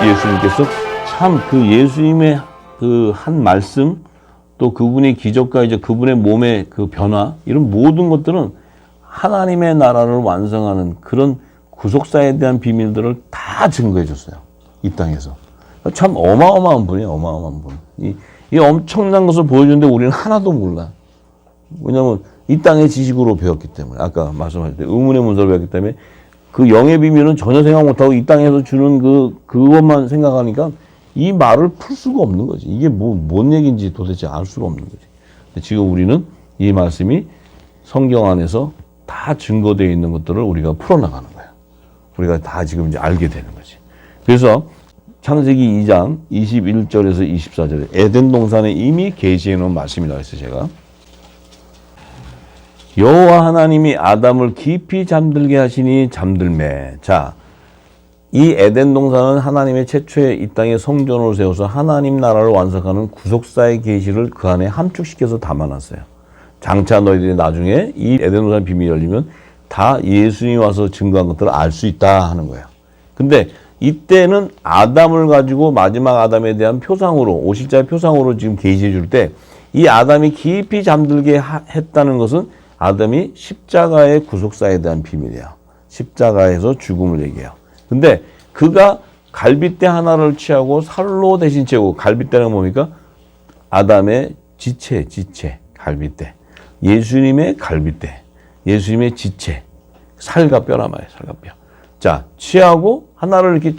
예수님께서 참 그 예수님의 그 한 말씀, 또 그분의 기적과 이제 그분의 몸의 그 변화, 이런 모든 것들은 하나님의 나라를 완성하는 그런 구속사에 대한 비밀들을 다 증거해 줬어요. 이 땅에서. 참 어마어마한 분이에요. 어마어마한 분. 이 엄청난 것을 보여주는데 우리는 하나도 몰라. 왜냐하면 이 땅의 지식으로 배웠기 때문에, 아까 말씀하실 때 의문의 문서를 배웠기 때문에 그 영의 비밀은 전혀 생각 못하고 이 땅에서 주는 그것만 생각하니까 이 말을 풀 수가 없는 거지. 이게 뭔 얘기인지 도대체 알 수가 없는 거지. 근데 지금 우리는 이 말씀이 성경 안에서 다 증거되어 있는 것들을 우리가 풀어나가는 거야. 우리가 다 지금 이제 알게 되는 거지. 그래서 창세기 2장 21절에서 24절에 에덴 동산에 이미 계시해 놓은 말씀이 나와 있어요. 제가 여호와 하나님이 아담을 깊이 잠들게 하시니 잠들매. 자, 이 에덴 동산은 하나님의 최초의 이 땅에 성전을 세워서 하나님 나라를 완성하는 구속사의 계시를 그 안에 함축시켜서 담아놨어요. 장차 너희들이 나중에 이 에덴 동산 비밀이 열리면 다 예수님이 와서 증거한 것들을 알 수 있다 하는 거예요. 근데 이때는 아담을 가지고 마지막 아담에 대한 표상으로, 오실자의 표상으로 지금 계시해 줄 때 이 아담이 깊이 잠들게 했다는 것은 아담이 십자가의 구속사에 대한 비밀이에요. 십자가에서 죽음을 얘기해요. 근데 그가 갈빗대 하나를 취하고 살로 대신 채우고, 갈빗대는 뭡니까? 아담의 지체, 갈빗대. 예수님의 갈빗대, 예수님의 지체, 살과 뼈란 말이에요. 살과 뼈. 자, 취하고 하나를 이렇게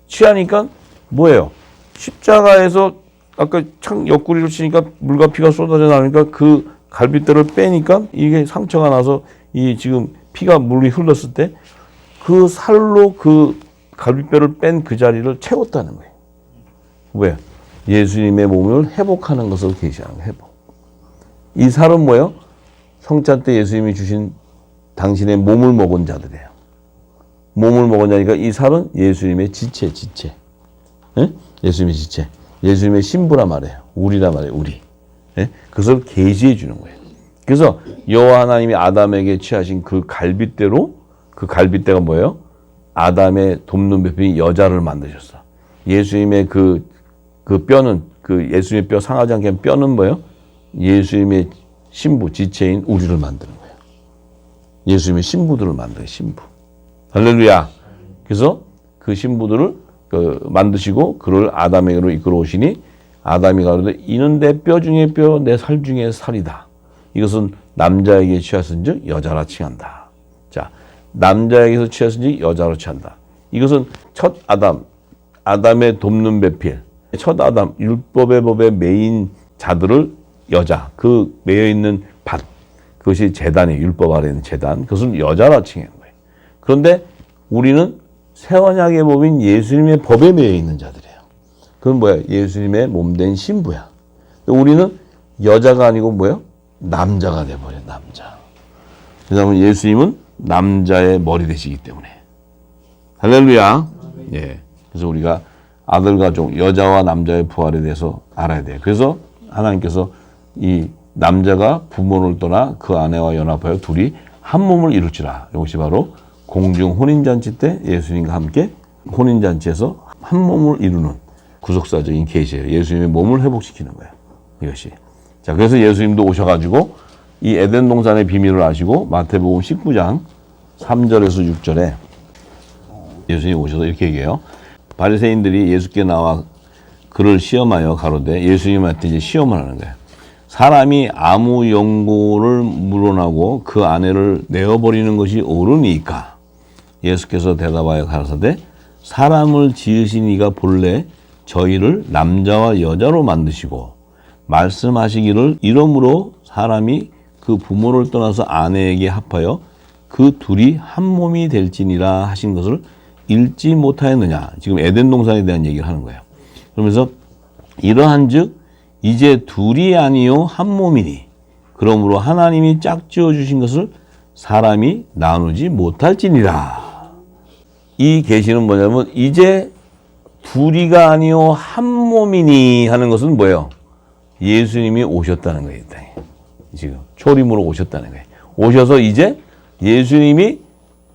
취하니까 뭐예요? 십자가에서 아까 창 옆구리를 치니까 물과 피가 쏟아져 나오니까 그 갈빗대를 빼니까 이게 상처가 나서 이 지금 피가 물이 흘렀을 때 그 살로 그 갈빗뼈를 뺀 그 자리를 채웠다는 거예요. 왜? 예수님의 몸을 회복하는 것을 계시하는 거예요. 회복. 이 살은 뭐예요? 성찬 때 예수님이 주신 당신의 몸을 먹은 자들이에요. 몸을 먹은 자니까 이 살은 예수님의 지체. 예? 예수님의 지체. 예수님의 신부라 말이에요. 우리라 말이에요. 우리. 예? 그것을 계시해 주는 거예요. 그래서 여호와 하나님이 아담에게 취하신 그 갈빗대로, 그 갈빗대가 뭐예요? 아담의 돕는 배필이 여자를 만드셨어. 예수님의 그 뼈는, 그 예수님의 뼈 상하지 않게 한 뼈는 뭐예요? 예수님의 신부, 지체인 우리를 만드는 거예요. 예수님의 신부들을 만들어요. 신부. 할렐루야. 그래서 그 신부들을 만드시고 그를 아담에게로 이끌어 오시니 아담이 가로되 이는 내 뼈 중에 뼈, 내 살 중에 살이다. 이것은 남자에게 취하신즉 여자라 칭한다. 자, 남자에게서 취하신즉 여자로 취한다. 이것은 첫 아담의 돕는 배필, 첫 아담, 율법의 법에 매인 자들을 여자, 그 매여 있는 밭, 그것이 제단이에요. 율법 아래 있는 제단, 그것을 여자라 칭하는 거예요. 그런데 우리는 새 언약의 법인 예수님의 법에 매여 있는 자들이에요. 그건 뭐야? 예수님의 몸된 신부야. 우리는 여자가 아니고 뭐예요? 남자가 돼버려, 남자. 왜냐하면 예수님은 남자의 머리 되시기 때문에. 할렐루야. 예. 그래서 우리가 아들 가족, 여자와 남자의 부활에 대해서 알아야 돼요. 그래서 하나님께서 이 남자가 부모를 떠나 그 아내와 연합하여 둘이 한 몸을 이룰지라. 이것이 바로 공중 혼인잔치 때 예수님과 함께 혼인잔치에서 한 몸을 이루는 구속사적인 계시예요. 예수님의 몸을 회복시키는 거예요. 이것이. 자, 그래서 예수님도 오셔가지고 이 에덴 동산의 비밀을 아시고 마태복음 19장 3절에서 6절에 예수님이 오셔서 이렇게 얘기해요. 바리새인들이 예수께 나와 그를 시험하여 가로되 예수님한테 이제 시험을 하는 거예요. 사람이 아무 연고를 물어나고 그 아내를 내어버리는 것이 옳으니까? 예수께서 대답하여 가라사대 사람을 지으신 이가 본래 저희를 남자와 여자로 만드시고 말씀하시기를 이러므로 사람이 그 부모를 떠나서 아내에게 합하여 그 둘이 한 몸이 될지니라 하신 것을 읽지 못하였느냐. 지금 에덴 동산에 대한 얘기를 하는 거예요. 그러면서 이러한즉 이제 둘이 아니요 한 몸이니 그러므로 하나님이 짝지어 주신 것을 사람이 나누지 못할지니라. 이 계시는 뭐냐면 이제 둘이가 아니요 한 몸이니 하는 것은 뭐예요? 예수님이 오셨다는 거예요. 지금 초림으로 오셨다는 거예요. 오셔서 이제 예수님이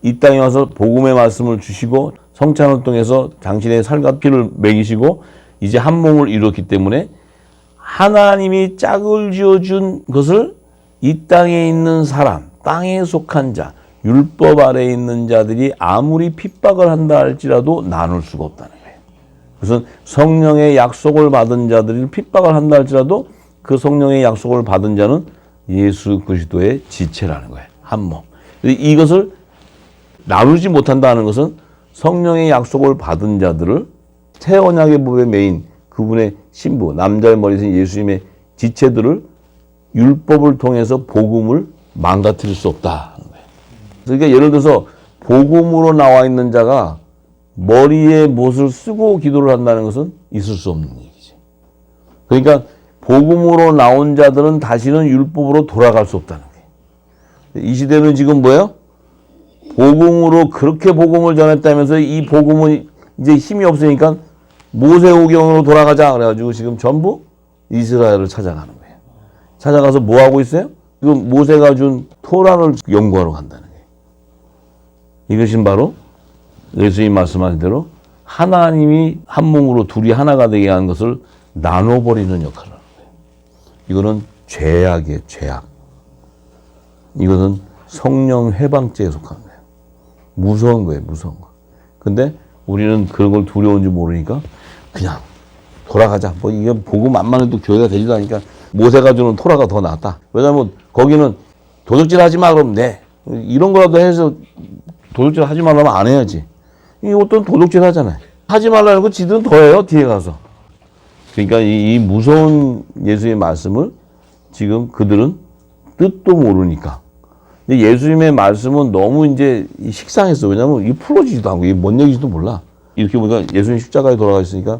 이 땅에 와서 복음의 말씀을 주시고 성찬을 통해서 당신의 살과 피를 먹이시고 이제 한 몸을 이루었기 때문에 하나님이 짝을 지어준 것을 이 땅에 있는 사람, 땅에 속한 자, 율법 아래에 있는 자들이 아무리 핍박을 한다 할지라도 나눌 수가 없다는 거예요. 그래서 성령의 약속을 받은 자들이 핍박을 한다 할지라도 그 성령의 약속을 받은 자는 예수 그리스도의 지체라는 거예요. 한 몸. 이것을 나누지 못한다는 것은 성령의 약속을 받은 자들을 새 언약의 법에 매인 그분의 신부, 남자의 머리신 예수님의 지체들을 율법을 통해서 복음을 망가뜨릴 수 없다. 그러니까 예를 들어서 복음으로 나와 있는 자가 머리에 못을 쓰고 기도를 한다는 것은 있을 수 없는 얘기지. 그러니까 복음으로 나온 자들은 다시는 율법으로 돌아갈 수 없다는 거예요. 이 시대는 지금 뭐예요? 복음으로 그렇게 복음을 전했다면서 이 복음은 이제 힘이 없으니까 모세오경으로 돌아가자 그래가지고 지금 전부 이스라엘을 찾아가는 거예요. 찾아가서 뭐 하고 있어요? 지금 모세가 준 토라를 연구하러 간다는 거예요. 이것이 바로 예수님 말씀하신 대로 하나님이 한 몸으로 둘이 하나가 되게 하는 것을 나눠버리는 역할을 하는 거예요. 이거는 죄악이에요, 죄악. 이것은 성령 해방죄에 속하는 거예요. 무서운 거예요, 무서운 거. 근데 우리는 그런 걸 두려운지 모르니까 그냥 돌아가자. 뭐 이게 복음 안만 해도 교회가 되지도 않으니까 모세가 주는 토라가 더 낫다. 왜냐면 거기는 도적질 하지 마 그러면 네. 이런 거라도 해서 도둑질 하지 말라면 안 해야지. 이것도 도둑질 하잖아요. 하지 말라는 거 지들은 더 해요, 뒤에 가서. 그러니까 이 무서운 예수의 말씀을 지금 그들은 뜻도 모르니까. 예수님의 말씀은 너무 이제 식상했어. 왜냐면 이 풀어지지도 않고 이게 뭔 얘기인지도 몰라. 이렇게 보니까 예수님 십자가에 돌아가셨으니까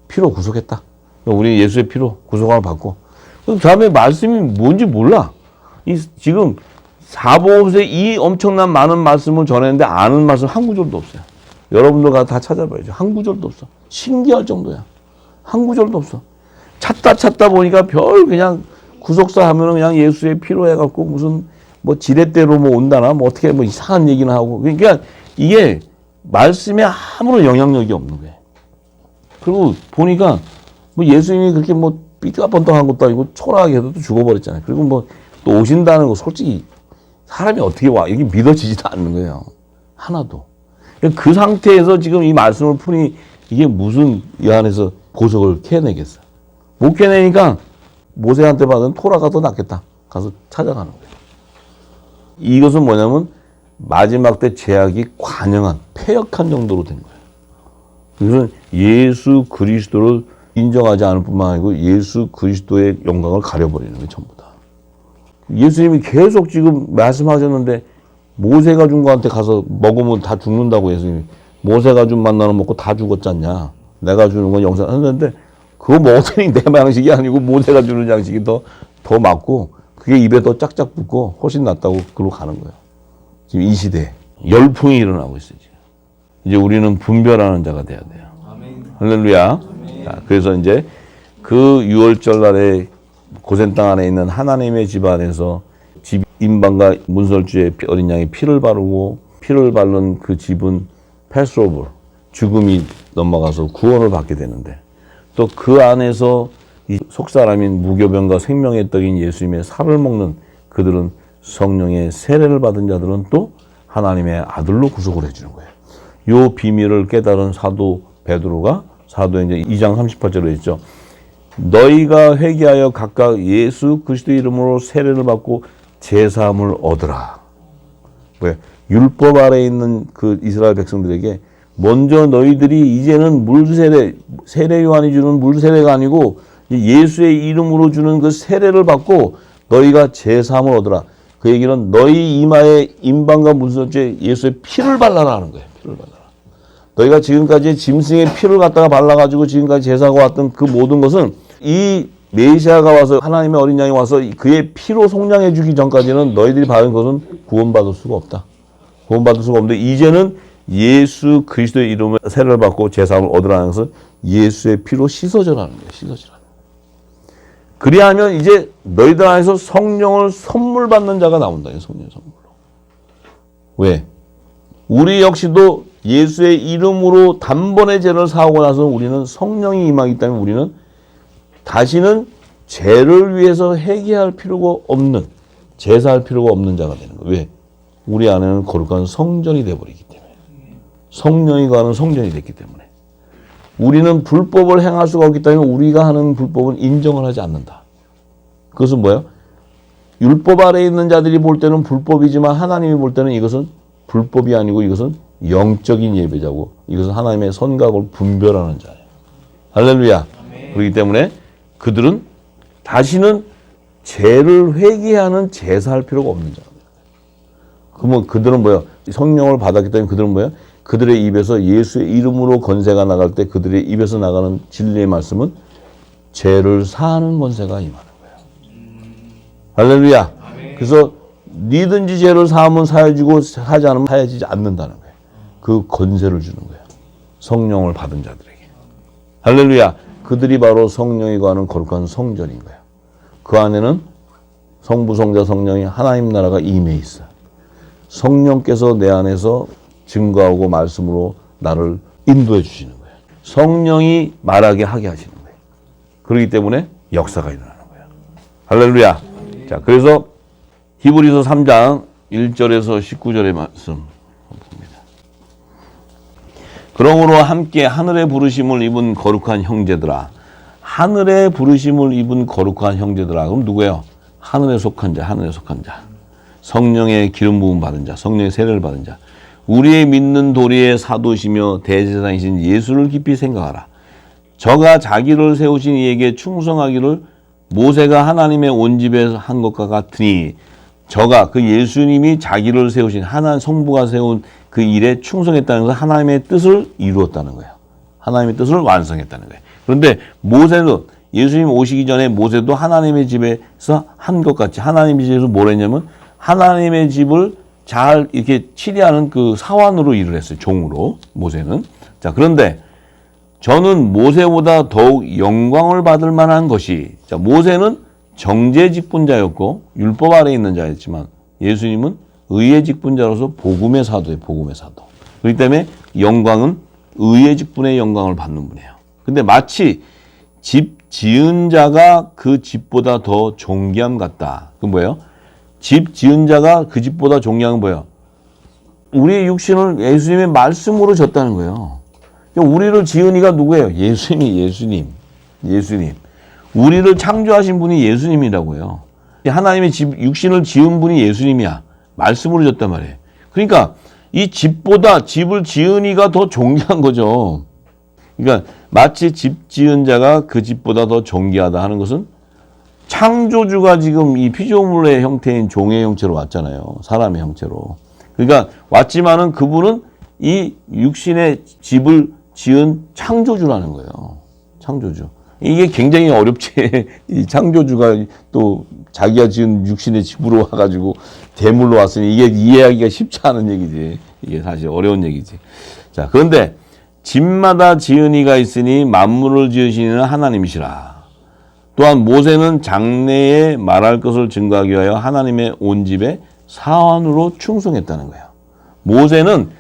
피로 구속했다. 우리 예수의 피로 구속함을 받고. 그 다음에 말씀이 뭔지 몰라. 지금 사복음서에 이 엄청난 많은 말씀을 전했는데 아는 말씀 한 구절도 없어요. 여러분들 가서 다 찾아봐야죠. 한 구절도 없어. 신기할 정도야. 한 구절도 없어. 찾다 보니까 별 그냥 구속사 하면은 그냥 예수의 피로 해갖고 무슨 뭐 지렛대로 뭐 온다나 뭐 어떻게 뭐 이상한 얘기나 하고. 그러니까 이게 말씀에 아무런 영향력이 없는 거예요. 그리고 보니까 뭐 예수님이 그렇게 뭐 삐뚤번쩍한 것도 아니고 초라하게 해도 죽어버렸잖아요. 그리고 뭐 또 오신다는 거 솔직히 사람이 어떻게 와? 여기 믿어지지도 않는 거예요. 하나도. 그 상태에서 지금 이 말씀을 푸니 이게 무슨 이 안에서 보석을 캐내겠어. 못 캐내니까 모세한테 받은 토라가 더 낫겠다. 가서 찾아가는 거예요. 이것은 뭐냐면 마지막 때 죄악이 관영한, 폐역한 정도로 된 거예요. 그래서 예수 그리스도를 인정하지 않을 뿐만 아니고 예수 그리스도의 영광을 가려버리는 거예요. 전부 다. 예수님이 계속 지금 말씀하셨는데 모세가 준 거한테 가서 먹으면 다 죽는다고 예수님이. 모세가 준 만나는 먹고 다 죽었지 않냐. 내가 주는 건 영생 하는데 그거 먹었더니 내 양식이 아니고 모세가 주는 양식이 더 맞고 그게 입에 더 짝짝 붙고 훨씬 낫다고 그러고 가는 거예요. 지금 이 시대에 열풍이 일어나고 있어요. 지금. 이제 우리는 분별하는 자가 돼야 돼요. 아멘. 할렐루야. 아멘. 자, 그래서 이제 그 6월절 날에 고센 땅 안에 있는 하나님의 집 안에서 집 임방과 문설주의 어린 양의 피를 바르고 피를 바른 그 집은 패스오버, 죽음이 넘어가서 구원을 받게 되는데 또 그 안에서 이 속사람인 무교병과 생명의 떡인 예수님의 살을 먹는 그들은 성령의 세례를 받은 자들은 또 하나님의 아들로 구속을 해주는 거예요. 요 비밀을 깨달은 사도 베드로가 사도행전 2장 38절에 있죠. 너희가 회개하여 각각 예수 그리스도의 이름으로 세례를 받고 제사함을 얻으라. 왜? 율법 아래에 있는 그 이스라엘 백성들에게 먼저 너희들이 이제는 물세례, 세례 요한이 주는 물세례가 아니고 예수의 이름으로 주는 그 세례를 받고 너희가 제사함을 얻으라. 그 얘기는 너희 이마에 임방과 문설주에 예수의 피를 발라라 하는 거예요. 피를 발라라. 너희가 지금까지 짐승의 피를 갖다가 발라가지고 지금까지 제사하고 왔던 그 모든 것은 이 메시아가 와서 하나님의 어린 양이 와서 그의 피로 속량해 주기 전까지는 너희들이 받은 것은 구원받을 수가 없다. 구원받을 수가 없는데 이제는 예수 그리스도의 이름을 세례를 받고 제사함을 얻으라는 것은 예수의 피로 씻어져라는 거예요. 씻어져라. 그리하면 이제 너희들 안에서 성령을 선물 받는 자가 나온다. 성령의 선물로. 왜? 우리 역시도 예수의 이름으로 단번에 죄를 사하고 나서 우리는 성령이 임하기 때문에 우리는 다시는 죄를 위해서 회개할 필요가 없는, 제사할 필요가 없는 자가 되는 거예요. 왜? 우리 안에는 거룩한 성전이 되어버리기 때문에. 성령이 거하는 성전이 됐기 때문에. 우리는 불법을 행할 수가 없기 때문에 우리가 하는 불법은 인정을 하지 않는다. 그것은 뭐예요? 율법 아래에 있는 자들이 볼 때는 불법이지만 하나님이 볼 때는 이것은 불법이 아니고 이것은 영적인 예배자고 이것은 하나님의 선각을 분별하는 자예요. 할렐루야. 그렇기 때문에 그들은 다시는 죄를 회개하는 제사할 필요가 없는 자입니다. 그러면 그들은 뭐예요? 성령을 받았기 때문에 그들은 뭐예요? 그들의 입에서 예수의 이름으로 권세가 나갈 때 그들의 입에서 나가는 진리의 말씀은 죄를 사하는 권세가 임하는 거예요. 할렐루야. 그래서 니든지 죄를 사하면 사해지고 하지 않으면 사해지지 않는다는 거예요. 그 권세를 주는 거예요. 성령을 받은 자들에게. 할렐루야. 그들이 바로 성령이 거하는 거룩한 성전인 거예요. 그 안에는 성부, 성자, 성령이 하나님 나라가 임해 있어요. 성령께서 내 안에서 증거하고 말씀으로 나를 인도해 주시는 거예요. 성령이 말하게 하게 하시는 거예요. 그렇기 때문에 역사가 일어나는 거예요. 할렐루야. 자, 그래서 히브리서 3장 1절에서 19절의 말씀 봅니다. 그러므로 함께 하늘의 부르심을 입은 거룩한 형제들아. 하늘의 부르심을 입은 거룩한 형제들아. 그럼 누구예요? 하늘에 속한 자, 하늘에 속한 자. 성령의 기름 부음 받은 자, 성령의 세례를 받은 자. 우리의 믿는 도리의 사도시며 대제사장이신 예수를 깊이 생각하라. 저가 자기를 세우신 이에게 충성하기를 모세가 하나님의 온 집에 한 것과 같으니 저가 그 예수님이 자기를 세우신 하나님 성부가 세운 그 일에 충성했다는 것은 하나님의 뜻을 이루었다는 거예요. 하나님의 뜻을 완성했다는 거예요. 그런데 모세도 예수님 오시기 전에 모세도 하나님의 집에서 한 것 같이 하나님의 집에서 뭘 했냐면 하나님의 집을 잘 이렇게 치리하는 그 사환으로 일을 했어요. 종으로 모세는. 자, 그런데 저는 모세보다 더욱 영광을 받을 만한 것이, 자, 모세는 정죄 직분자였고 율법 아래에 있는 자였지만 예수님은 의의 직분자로서 복음의 사도예요. 복음의 사도. 그렇기 때문에 영광은 의의 직분의 영광을 받는 분이에요. 근데 마치 집 지은 자가 그 집보다 더 존귀함 같다. 그건 뭐예요? 집 지은 자가 그 집보다 존귀한 건 뭐예요? 우리의 육신을 예수님의 말씀으로 졌다는 거예요. 우리를 지은 이가 누구예요? 예수님. 우리를 창조하신 분이 예수님이라고요. 하나님의 집, 육신을 지은 분이 예수님이야. 말씀으로 졌단 말이에요. 그러니까 이 집보다 집을 지은 이가 더 존귀한 거죠. 그러니까 마치 집 지은 자가 그 집보다 더 존귀하다 하는 것은 창조주가 지금 이 피조물의 형태인 종의 형체로 왔잖아요. 사람의 형체로. 그러니까 왔지만은 그분은 이 육신의 집을 지은 창조주라는 거예요. 창조주. 이게 굉장히 어렵지. 이 창조주가 또 자기가 지은 육신의 집으로 와가지고 대물로 왔으니 이게 이해하기가 쉽지 않은 얘기지. 이게 사실 어려운 얘기지. 자, 그런데 집마다 지은 이가 있으니 만물을 지으시는 하나님이시라. 또한 모세는 장래에 말할 것을 증거하기 위하여 하나님의 온 집에 사환으로 충성했다는 거예요. 모세는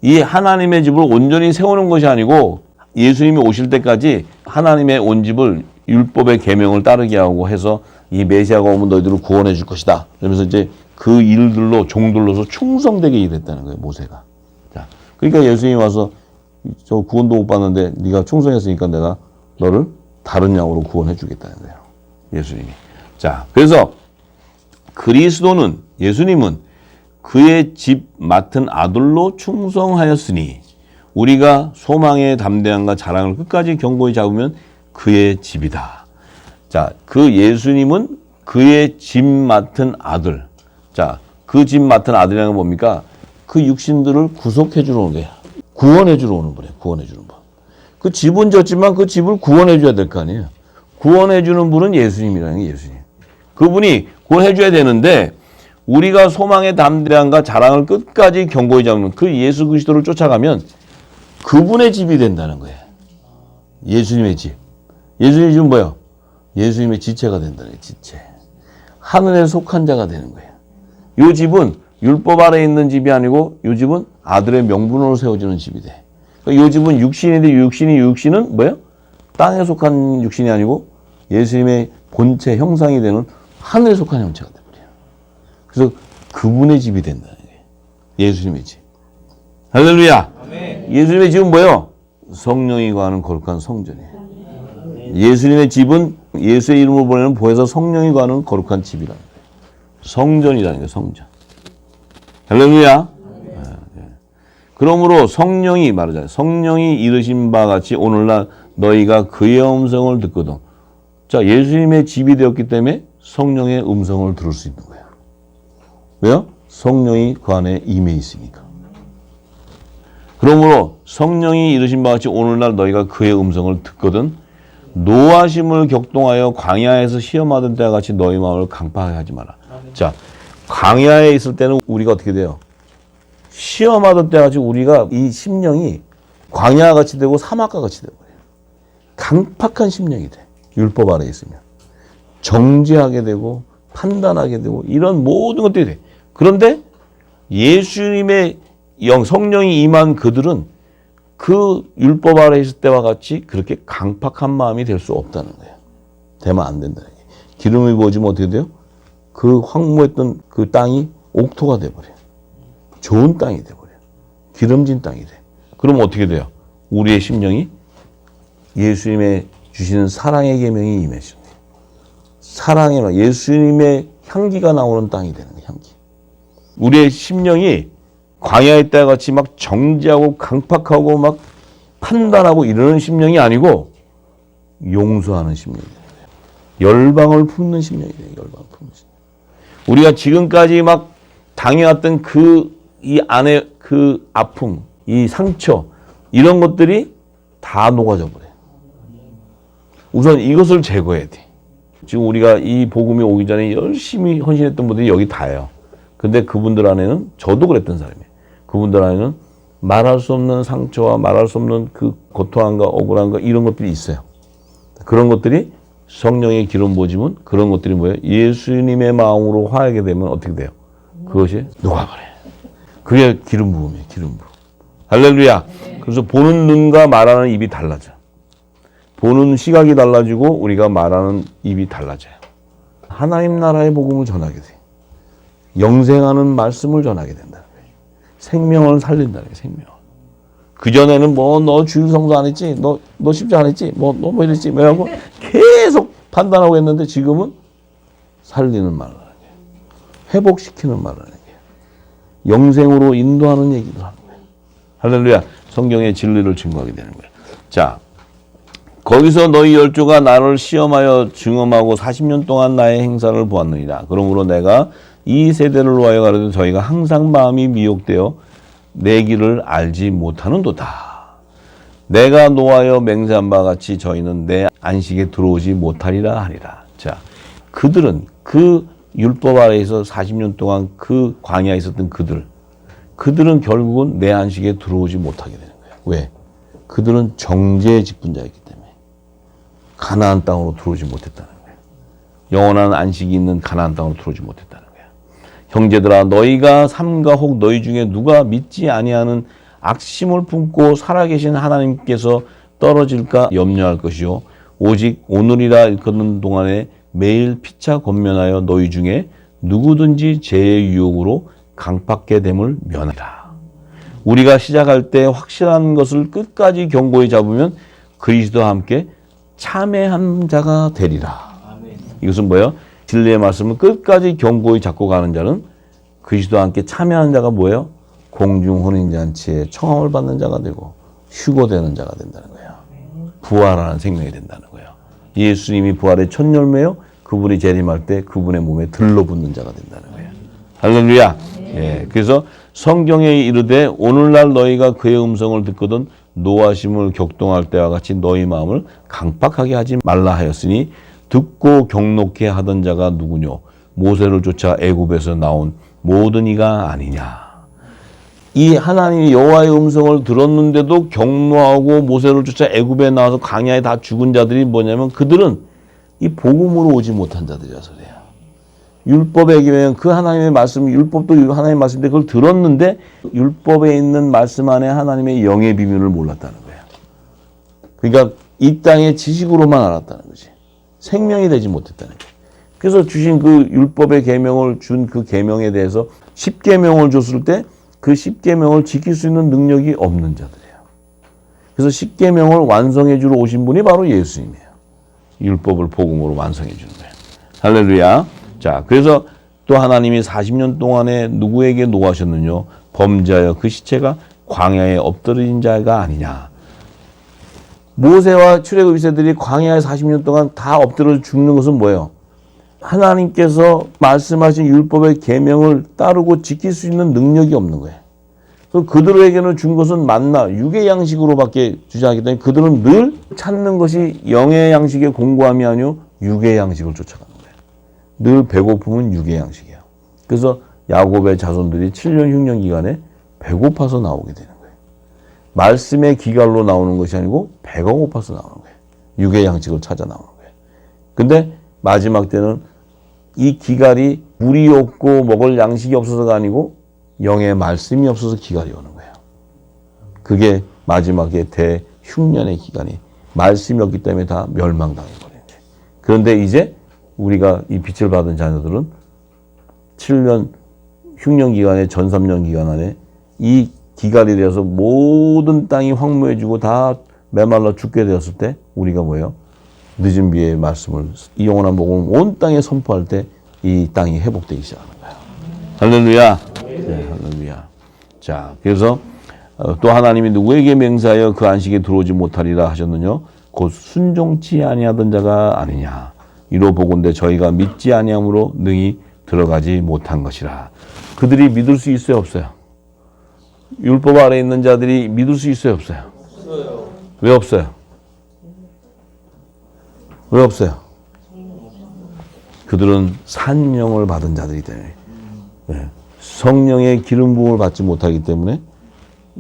이 하나님의 집을 온전히 세우는 것이 아니고 예수님이 오실 때까지 하나님의 온 집을 율법의 계명을 따르게 하고 해서 이 메시아가 오면 너희들을 구원해 줄 것이다. 그러면서 이제 그 일들로 종들로서 충성되게 일했다는 거예요. 모세가. 자, 그러니까 예수님이 와서 저 구원도 못 받는데 네가 충성했으니까 내가 너를 다른 양으로 구원해 주겠다는 거예요. 예수님이. 자, 그래서 그리스도는 예수님은 그의 집 맡은 아들로 충성하였으니 우리가 소망의 담대함과 자랑을 끝까지 견고히 잡으면 그의 집이다. 자, 그 예수님은 그의 집 맡은 아들. 자, 그 집 맡은 아들이라는 건 뭡니까? 그 육신들을 구속해 주러 오는 거야. 구원해 주러 오는 분이에요. 구원해 주는 분. 그 집은 졌지만 그 집을 구원해 줘야 될 거 아니에요. 구원해 주는 분은 예수님이라는 게 예수님. 그분이 구원해 줘야 되는데 우리가 소망의 담대함과 자랑을 끝까지 견고히 잡는 그 예수 그리스도를 쫓아가면 그분의 집이 된다는 거예요. 예수님의 집. 예수님의 집은 뭐예요? 예수님의 지체가 된다는 거예요. 지체. 하늘에 속한 자가 되는 거예요. 이 집은 율법 아래에 있는 집이 아니고 이 집은 아들의 명분으로 세워지는 집이 돼. 그러니까 이 집은 육신인데 육신은 뭐예요? 땅에 속한 육신이 아니고 예수님의 본체 형상이 되는 하늘에 속한 형체가 돼버려요. 그래서 그분의 집이 된다는 거예요. 예수님의 집. 할렐루야. 아멘. 예수님의 집은 뭐예요? 성령이 거하는 거룩한 성전이에요. 예수님의 집은 예수의 이름으로 보내는 보혜사 성령이 거하는 거룩한 집이라는 거예요. 성전이라는 거예요. 성전. 할렐루야. 그러므로 성령이 말하잖아요. 성령이 이르신 바 같이 오늘날 너희가 그의 음성을 듣거든. 자, 예수님의 집이 되었기 때문에 성령의 음성을 들을 수 있는 거예요. 왜요? 성령이 그 안에 임해 있으니까. 그러므로 성령이 이르신 바 같이 오늘날 너희가 그의 음성을 듣거든 노하심을 격동하여 광야에서 시험하던 때와 같이 너희 마음을 강팍하게 하지 마라. 자, 광야에 있을 때는 우리가 어떻게 돼요? 시험하던 때와 같이 우리가 이 심령이 광야와 같이 되고 사막과 같이 되어버려요. 강팍한 심령이 돼. 율법 아래에 있으면. 정죄하게 되고 판단하게 되고 이런 모든 것들이 돼. 그런데 예수님의 성령이 임한 그들은 그 율법 아래에 있을 때와 같이 그렇게 강팍한 마음이 될 수 없다는 거예요. 되면 안 된다는 거예요. 기름이 부어지면 어떻게 돼요? 그 황무했던 그 땅이 옥토가 돼버려요. 좋은 땅이 돼버려요. 기름진 땅이 돼. 그럼 어떻게 돼요? 우리의 심령이 예수님의 주시는 사랑의 계명이 임해집니다. 사랑의 예수님의 향기가 나오는 땅이 되는 거예요. 향기. 우리의 심령이 광야의 때와 같이 막 정죄하고 강팍하고 막 판단하고 이러는 심령이 아니고 용서하는 심령이 돼요. 열방을 품는 심령이 돼요. 열방을 품는 심령. 우리가 지금까지 막 당해왔던 이 안에 그 아픔, 이 상처 이런 것들이 다 녹아져 버려요. 우선 이것을 제거해야 돼. 지금 우리가 이 복음이 오기 전에 열심히 헌신했던 분들이 여기 다예요. 근데 그분들 안에는 저도 그랬던 사람이에요. 그분들 안에는 말할 수 없는 상처와 말할 수 없는 그 고통함과 억울함과 이런 것들이 있어요. 그런 것들이 성령의 기름 부어지면 그런 것들이 뭐예요? 예수님의 마음으로 화하게 되면 어떻게 돼요? 그것이 녹아버려요. 그게 기름 부음이에요. 기름 부음. 할렐루야. 그래서 보는 눈과 말하는 입이 달라져. 보는 시각이 달라지고 우리가 말하는 입이 달라져요. 하나님 나라의 복음을 전하게 돼. 영생하는 말씀을 전하게 된다. 생명을 살린다는 게 생명. 그전에는 뭐 너 주일 성수 안 했지? 너 십자 안 했지? 너 뭐 이랬지? 뭐 하고 계속 판단하고 했는데 지금은 살리는 말을 하는 거예요. 회복시키는 말을 하는 거예요. 영생으로 인도하는 얘기를 하는 거예요. 할렐루야. 성경의 진리를 증거하게 되는 거예요. 자, 거기서 너희 열조가 나를 시험하여 증험하고 40년 동안 나의 행사를 보았느니라. 그러므로 내가 이 세대를 위하여 가르쳐 저희가 항상 마음이 미혹되어 내 길을 알지 못하는도다. 내가 노하여 맹세한 바 같이 저희는 내 안식에 들어오지 못하리라 하리라. 자, 그들은 그 율법 아래에서 40년 동안 그 광야에 있었던 그들은 결국은 내 안식에 들어오지 못하게 되는 거예요. 왜? 그들은 정죄의 직분자였기 때문에 가나안 땅으로 들어오지 못했다는 거예요. 영원한 안식이 있는 가나안 땅으로 들어오지 못했다는 거예요. 형제들아, 너희가 삼가 혹 너희 중에 누가 믿지 아니하는 악심을 품고 살아계신 하나님께서 떨어질까 염려할 것이요 오직 오늘이라 일컫는 동안에 매일 피차 권면하여 너희 중에 누구든지 죄의 유혹으로 강팍게 됨을 면하라. 우리가 시작할 때 확실한 것을 끝까지 견고히 잡으면 그리스도와 함께 참회한 자가 되리라. 이것은 뭐예요? 진리의 말씀을 끝까지 견고히 잡고 가는 자는 그리스도와 함께 참여하는 자가 뭐예요? 공중 혼인잔치에 청함을 받는 자가 되고 휴거되는 자가 된다는 거예요. 부활하는 생명이 된다는 거예요. 예수님이 부활의 첫 열매요. 그분이 재림할 때 그분의 몸에 들러붙는 자가 된다는 거예요. 할렐루야. 예, 그래서 성경에 이르되 오늘날 너희가 그의 음성을 듣거든 노하심을 격동할 때와 같이 너희 마음을 강팍하게 하지 말라 하였으니 듣고 경록해 하던 자가 누구뇨? 모세를 쫓아 애굽에서 나온 모든 이가 아니냐. 이 하나님이 여호와의 음성을 들었는데도 경노하고 모세를 쫓아 애굽에 나와서 광야에 다 죽은 자들이 뭐냐면 그들은 이 복음으로 오지 못한 자들이라서 그래요. 율법에 계면 그 하나님의 말씀, 율법도 하나님의 말씀인데 그걸 들었는데 율법에 있는 말씀 안에 하나님의 영의 비밀을 몰랐다는 거예요. 그러니까 이 땅의 지식으로만 알았다는 거지. 생명이 되지 못했다는 거예요. 그래서 주신 그 율법의 계명을 준 그 계명에 대해서 10계명을 줬을 때 그 10계명을 지킬 수 있는 능력이 없는 자들이에요. 그래서 10계명을 완성해 주러 오신 분이 바로 예수님이에요. 율법을 복음으로 완성해 주는 거예요. 할렐루야. 자, 그래서 또 하나님이 40년 동안에 누구에게 노하셨느냐? 범죄하여 그 시체가 광야에 엎드린 자가 아니냐. 모세와 출애굽 2세들이 광야에 40년 동안 다 엎드려 죽는 것은 뭐예요? 하나님께서 말씀하신 율법의 계명을 따르고 지킬 수 있는 능력이 없는 거예요. 그래서 그들에게는 준 것은 만나, 육의 양식으로밖에 주지 않기 때문에 그들은 늘 찾는 것이 영의 양식의 공고함이 아니요 육의 양식을 쫓아가는 거예요. 늘 배고픔은 육의 양식이에요. 그래서 야곱의 자손들이 7년 흉년 기간에 배고파서 나오게 되는 거예요. 말씀의 기갈로 나오는 것이 아니고 배가 고파서 나오는 거예요. 육의 양식을 찾아 나오는 거예요. 근데 마지막 때는 이 기갈이 물이 없고 먹을 양식이 없어서가 아니고 영의 말씀이 없어서 기갈이 오는 거예요. 그게 마지막에 대흉년의 기간이 말씀이 없기 때문에 다 멸망당해버리는 거예요. 그런데 이제 우리가 이 빛을 받은 자녀들은 7년 흉년 기간에 전 3년 기간 안에 이 기갈이 되어서 모든 땅이 황무해지고 다 메말라 죽게 되었을 때 우리가 뭐예요? 늦은 비의 말씀을 이 영원한 복음을 온 땅에 선포할 때 이 땅이 회복되기 시작하는 거예요. 할렐루야. 네, 할렐루야. 자, 그래서 또 하나님이 누구에게 맹세하여 그 안식에 들어오지 못하리라 하셨느냐? 곧 순종치 아니하던 자가 아니냐. 이로 보건대 저희가 믿지 아니함으로 능히 들어가지 못한 것이라. 그들이 믿을 수 있어요, 없어요? 율법 아래 있는 자들이 믿을 수 있어요, 없어요? 없어요. 왜 없어요? 왜 없어요? 그들은 산령을 받은 자들이기 때문에 네. 성령의 기름 부음을 받지 못하기 때문에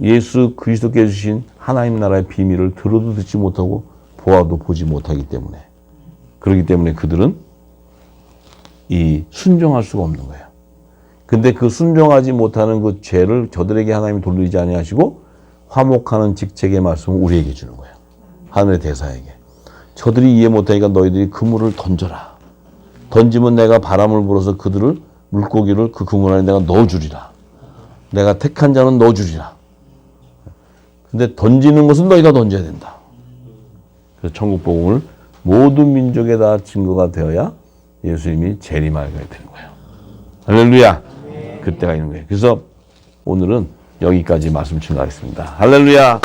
예수 그리스도께 주신 하나님 나라의 비밀을 들어도 듣지 못하고 보아도 보지 못하기 때문에 그렇기 때문에 그들은 이 순종할 수가 없는 거예요. 근데 그 순종하지 못하는 그 죄를 저들에게 하나님이 돌리지 아니하시고 화목하는 직책의 말씀을 우리에게 주는 거예요. 하늘의 대사에게. 저들이 이해 못하니까 너희들이 그물을 던져라. 던지면 내가 바람을 불어서 그들을 물고기를 그 그물 안에 내가 넣어주리라. 내가 택한 자는 넣어주리라. 근데 던지는 것은 너희가 던져야 된다. 그래서 천국 복음을 모든 민족에 다 증거가 되어야 예수님이 재림하게 되는 거예요. 할렐루야. 그때가 있는 거예요. 그래서 오늘은 여기까지 말씀 증거하겠습니다. 할렐루야.